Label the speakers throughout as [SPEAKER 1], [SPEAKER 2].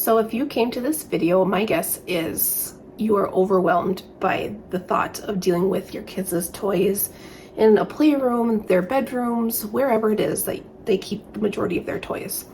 [SPEAKER 1] So if you came to this video, my guess is you are overwhelmed by the thought of dealing with your kids' toys in a playroom, their bedrooms, wherever it is that they keep the majority of their toys.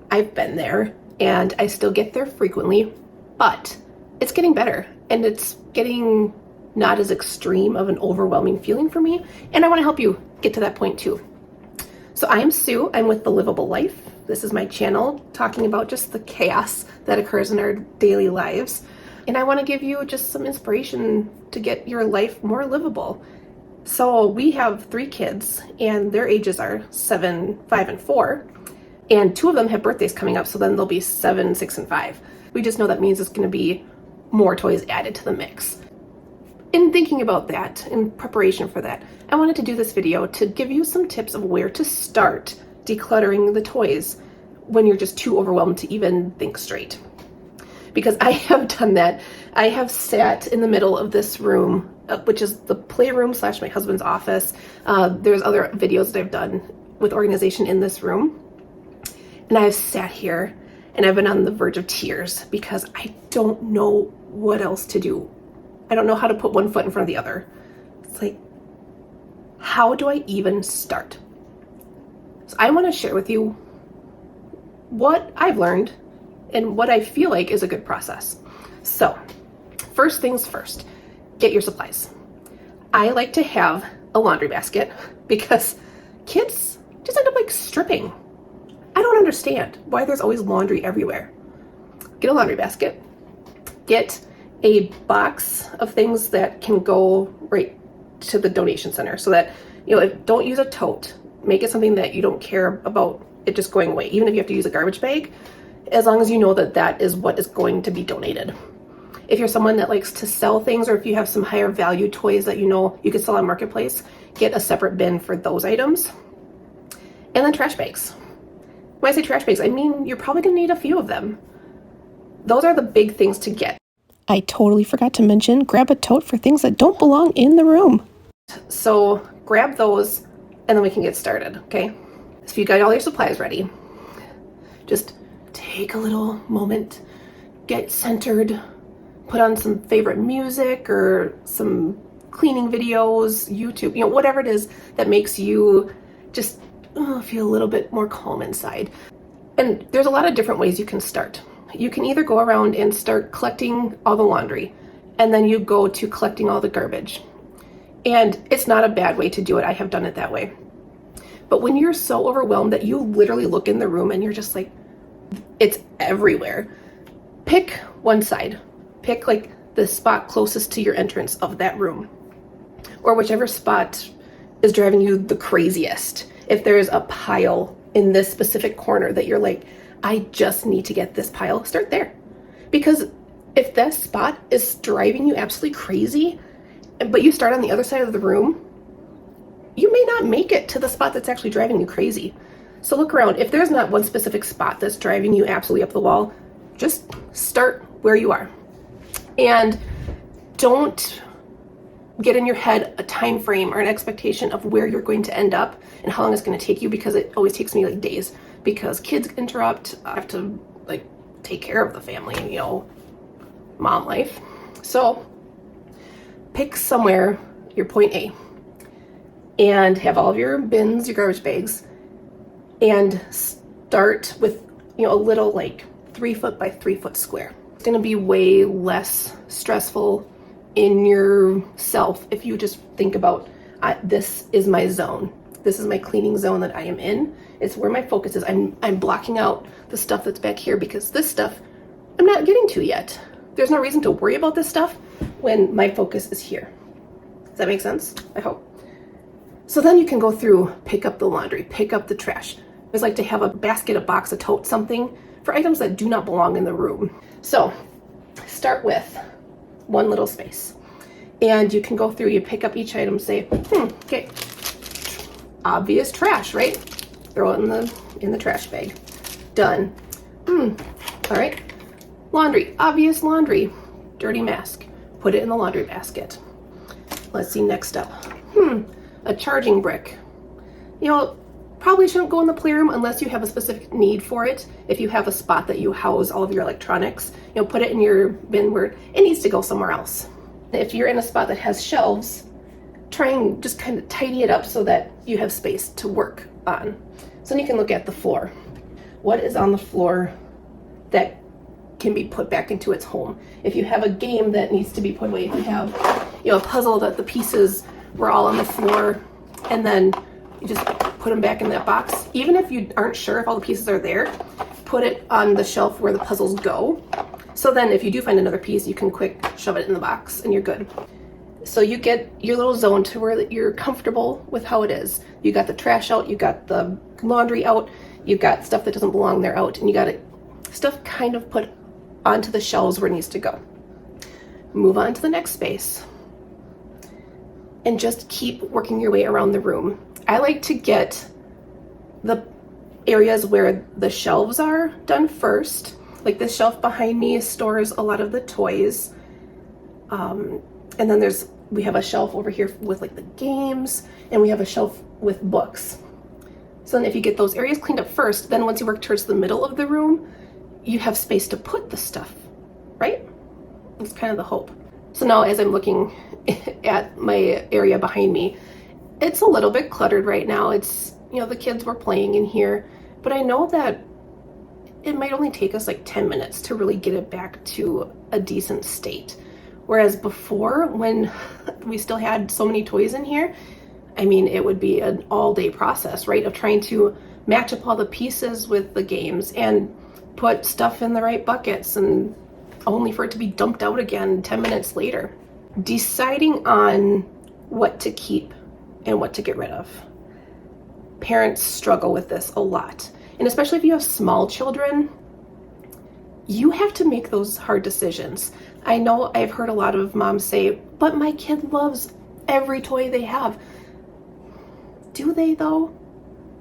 [SPEAKER 1] I've been there and I still get there frequently, but it's getting better and it's getting not as extreme of an overwhelming feeling for me. And I want to help you get to that point too. So I am Sue. I'm with The Livable Life. This is my channel talking about just the chaos that occurs in our daily lives. And I want to give you just some inspiration to get your life more livable. So we have 3 kids and their ages are 7, 5, and 4. And 2 of them have birthdays coming up. So then they'll be 7, 6, and 5. We just know that means it's going to be more toys added to the mix. In thinking about that, in preparation for that, I wanted to do this video to give you some tips of where to start decluttering the toys when you're just too overwhelmed to even think straight. Because I have done that. I have sat in the middle of this room, which is the playroom / my husband's office. There's other videos that I've done with organization in this room. And I've sat here and I've been on the verge of tears because I don't know what else to do. I don't know how to put one foot in front of the other. It's like, how do I even start? So I want to share with you what I've learned and what I feel like is a good process. So first things first, get your supplies. I like to have a laundry basket because kids just end up like stripping. I don't understand why there's always laundry everywhere. Get a laundry basket. Get a box of things that can go right to the donation center so that, don't use a tote. Make it something that you don't care about it just going away. Even if you have to use a garbage bag, as long as you know that that is what is going to be donated. If you're someone that likes to sell things, or if you have some higher value toys that you could sell on Marketplace, get a separate bin for those items. And then trash bags. When I say trash bags, I mean you're probably gonna need a few of them. Those are the big things to get. I totally forgot to mention, grab a tote for things that don't belong in the room. So grab those and then we can get started, okay? So if you got all your supplies ready, just take a little moment, get centered, put on some favorite music or some cleaning videos, YouTube, whatever it is that makes you just feel a little bit more calm inside. And there's a lot of different ways you can start. You can either go around and start collecting all the laundry, and then you go to collecting all the garbage. And it's not a bad way to do it. I have done it that way. But when you're so overwhelmed that you literally look in the room and you're just like, it's everywhere, pick one side. Pick like the spot closest to your entrance of that room, or whichever spot is driving you the craziest. If there's a pile in this specific corner that you're like, I just need to get this pile, start there. Because if that spot is driving you absolutely crazy, but you start on the other side of the room, you may not make it to the spot that's actually driving you crazy. So look around. If there's not one specific spot that's driving you absolutely up the wall, just start where you are. And don't get in your head a time frame or an expectation of where you're going to end up and how long it's going to take you, because it always takes me like days, because kids interrupt. I have to take care of the family, mom life. So pick somewhere, your point A, and have all of your bins, your garbage bags, and start with, a little 3 foot by 3 foot square. It's going to be way less stressful in yourself if you just think about, this is my zone. This is my cleaning zone that I am in. It's where my focus is. I'm blocking out the stuff that's back here because this stuff I'm not getting to yet. There's no reason to worry about this stuff when my focus is here. Does that make sense? I hope. So then you can go through, pick up the laundry, pick up the trash. I always like to have a basket, a box, a tote, something for items that do not belong in the room. So start with one little space. And you can go through, you pick up each item, say, okay, obvious trash, right? Throw it in the trash bag. Done. All right. Laundry, obvious laundry. Dirty mask. Put it in the laundry basket. Let's see, next up. A charging brick. probably shouldn't go in the playroom unless you have a specific need for it. If you have a spot that you house all of your electronics, put it in your bin where it needs to go somewhere else. If you're in a spot that has shelves, try and just kind of tidy it up so that you have space to work on. So then you can look at the floor. What is on the floor that can be put back into its home? If you have a game that needs to be put away, if you have a puzzle that the pieces were all on the floor and then you just put them back in that box, even if you aren't sure if all the pieces are there, put it on the shelf where the puzzles go. So then if you do find another piece, you can quick shove it in the box and you're good. So you get your little zone to where you're comfortable with how it is. You got the trash out, you got the laundry out, you got stuff that doesn't belong there out, and you got it stuff kind of put onto the shelves where it needs to go. Move on to the next space and just keep working your way around the room. I like to get the areas where the shelves are done first. Like this shelf behind me stores a lot of the toys. And then we have a shelf over here with like the games, and we have a shelf with books. So then if you get those areas cleaned up first, then once you work towards the middle of the room, you have space to put the stuff, right? That's kind of the hope. So now as I'm looking at my area behind me, it's a little bit cluttered right now. It's, the kids were playing in here, but I know that it might only take us like 10 minutes to really get it back to a decent state. Whereas before, when we still had so many toys in here, it would be an all-day process, right? Of trying to match up all the pieces with the games and put stuff in the right buckets, and only for it to be dumped out again 10 minutes later. Deciding on what to keep and what to get rid of. Parents struggle with this a lot. And especially if you have small children, you have to make those hard decisions. I know I've heard a lot of moms say, but my kid loves every toy they have. Do they though?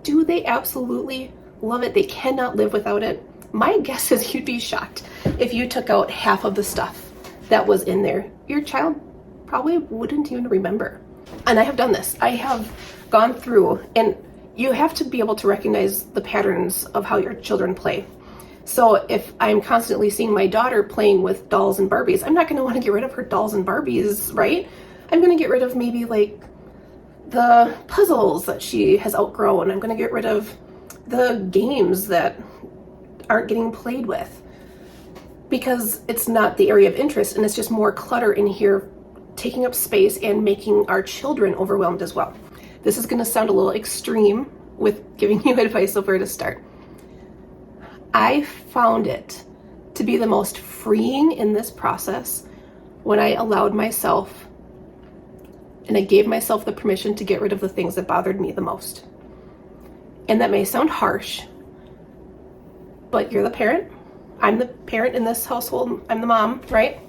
[SPEAKER 1] Do they absolutely love it? They cannot live without it. My guess is you'd be shocked if you took out half of the stuff that was in there. Your child probably wouldn't even remember. And I have done this. I have gone through, and you have to be able to recognize the patterns of how your children play. So if I'm constantly seeing my daughter playing with dolls and Barbies, I'm not going to want to get rid of her dolls and Barbies, right? I'm going to get rid of maybe like the puzzles that she has outgrown. I'm going to get rid of the games that aren't getting played with because it's not the area of interest, and it's just more clutter in here, taking up space and making our children overwhelmed as well. This is going to sound a little extreme with giving you advice of where to start. I found it to be the most freeing in this process when I allowed myself and I gave myself the permission to get rid of the things that bothered me the most. And that may sound harsh, but you're the parent. I'm the parent in this household. I'm the mom, right?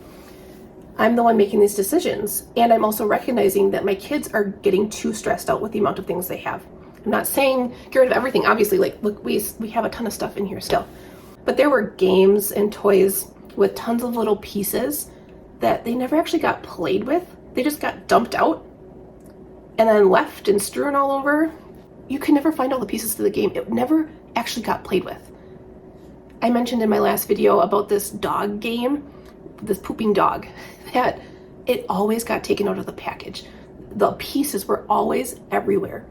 [SPEAKER 1] I'm the one making these decisions. And I'm also recognizing that my kids are getting too stressed out with the amount of things they have. I'm not saying get rid of everything. Obviously, like, look, we have a ton of stuff in here still. But there were games and toys with tons of little pieces that they never actually got played with. They just got dumped out and then left and strewn all over. You can never find all the pieces to the game. It never actually got played with. I mentioned in my last video about this dog game, this pooping dog, that it always got taken out of the package. The pieces were always everywhere,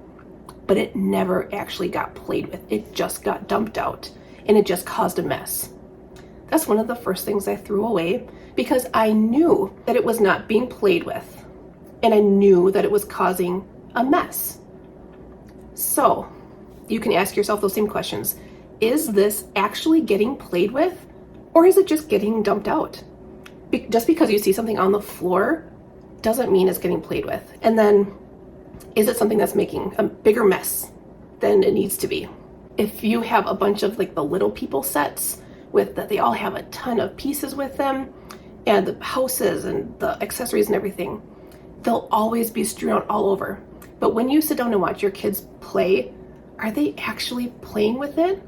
[SPEAKER 1] but it never actually got played with. It just got dumped out and it just caused a mess. That's one of the first things I threw away because I knew that it was not being played with and I knew that it was causing a mess. So you can ask yourself those same questions. Is this actually getting played with, or is it just getting dumped out? Just because you see something on the floor doesn't mean it's getting played with. And then, is it something that's making a bigger mess than it needs to be? If you have a bunch of like the little people sets with that, they all have a ton of pieces with them, and the houses and the accessories and everything, they'll always be strewn out all over. But when you sit down and watch your kids play, are they actually playing with it?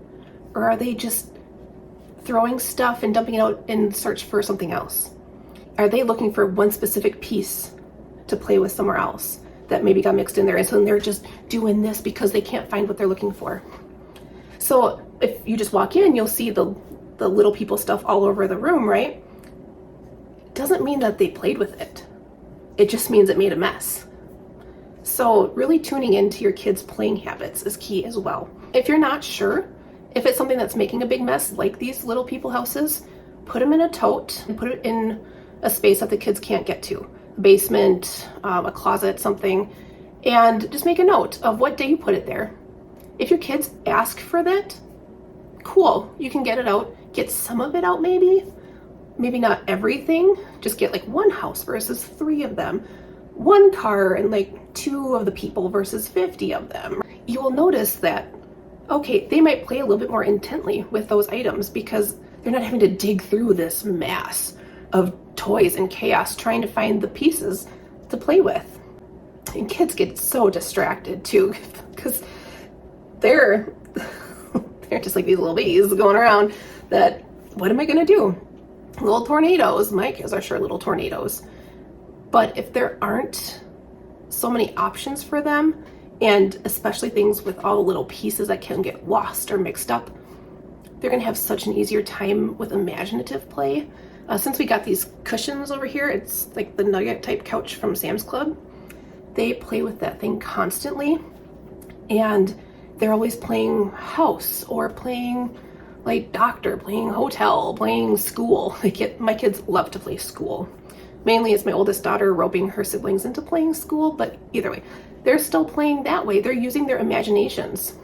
[SPEAKER 1] Or are they just throwing stuff and dumping it out in search for something else? Are they looking for one specific piece to play with somewhere else? that maybe got mixed in there. And so they're just doing this because they can't find what they're looking for. So if you just walk in, you'll see the little people stuff all over the room, right? It doesn't mean that they played with it. It just means it made a mess. So really tuning into your kids' playing habits is key as well. If you're not sure if it's something that's making a big mess, like these little people houses, put them in a tote and put it in a space that the kids can't get to. A basement, a closet, something, and just make a note of what day you put it there. If your kids ask for that, cool, you can get it out. Get some of it out maybe not everything. Just get like one house versus 3 of them. One car and like 2 of the people versus 50 of them. You will notice that, okay, they might play a little bit more intently with those items because they're not having to dig through this mass of toys and chaos trying to find the pieces to play with. And kids get so distracted too because they're just like these little bees going around that, what am I gonna do? Little tornadoes. My kids are sure little tornadoes. But if there aren't so many options for them, and especially things with all the little pieces that can get lost or mixed up, they're gonna have such an easier time with imaginative play. Since we got these cushions over here, it's like the nugget type couch from Sam's Club. They play with that thing constantly, and they're always playing house or playing like doctor, playing hotel, playing school. My kids love to play school. Mainly it's my oldest daughter roping her siblings into playing school, but either way, they're still playing that way. They're using their imaginations.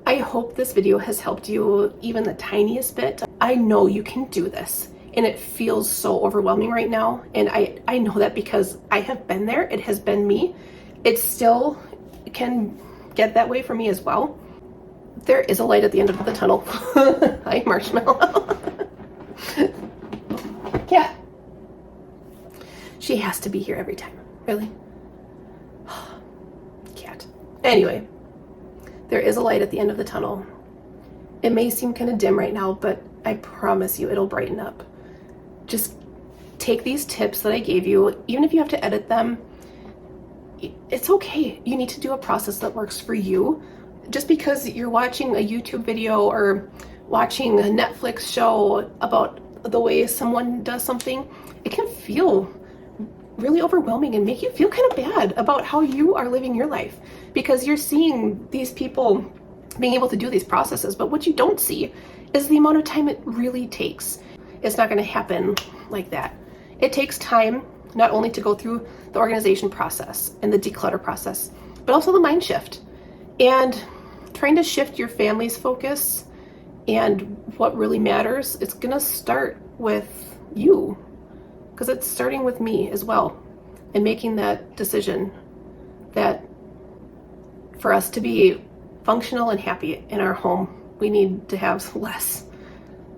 [SPEAKER 1] I hope this video has helped you even the tiniest bit. I know you can do this, and it feels so overwhelming right now. And I know that because I have been there. It has been me. It still can get that way for me as well. There is a light at the end of the tunnel. Hi, Marshmallow. Cat. She has to be here every time. Really? Cat. Anyway, there is a light at the end of the tunnel. It may seem kind of dim right now, but I promise you it'll brighten up. Just take these tips that I gave you, even if you have to edit them, it's okay. You need to do a process that works for you. Just because you're watching a YouTube video or watching a Netflix show about the way someone does something, it can feel really overwhelming and make you feel kind of bad about how you are living your life because you're seeing these people being able to do these processes, but what you don't see is the amount of time it really takes. It's not going to happen like that. It takes time not only to go through the organization process and the declutter process, but also the mind shift and trying to shift your family's focus and what really matters. It's going to start with you, because it's starting with me as well, and making that decision that for us to be functional and happy in our home, we need to have less,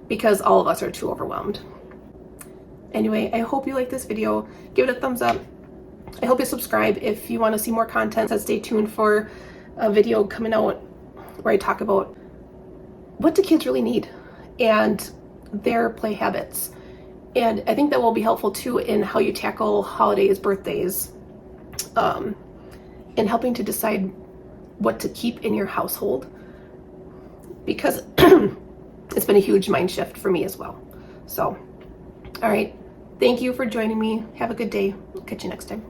[SPEAKER 1] because all of us are too overwhelmed. Anyway, I hope you like this video. Give it a thumbs up. I hope you subscribe if you want to see more content. So stay tuned for a video coming out where I talk about what do kids really need and their play habits. And I think that will be helpful too in how you tackle holidays, birthdays, and helping to decide what to keep in your household, because it's been a huge mind shift for me as well. So, all right. Thank you for joining me. Have a good day. I'll catch you next time.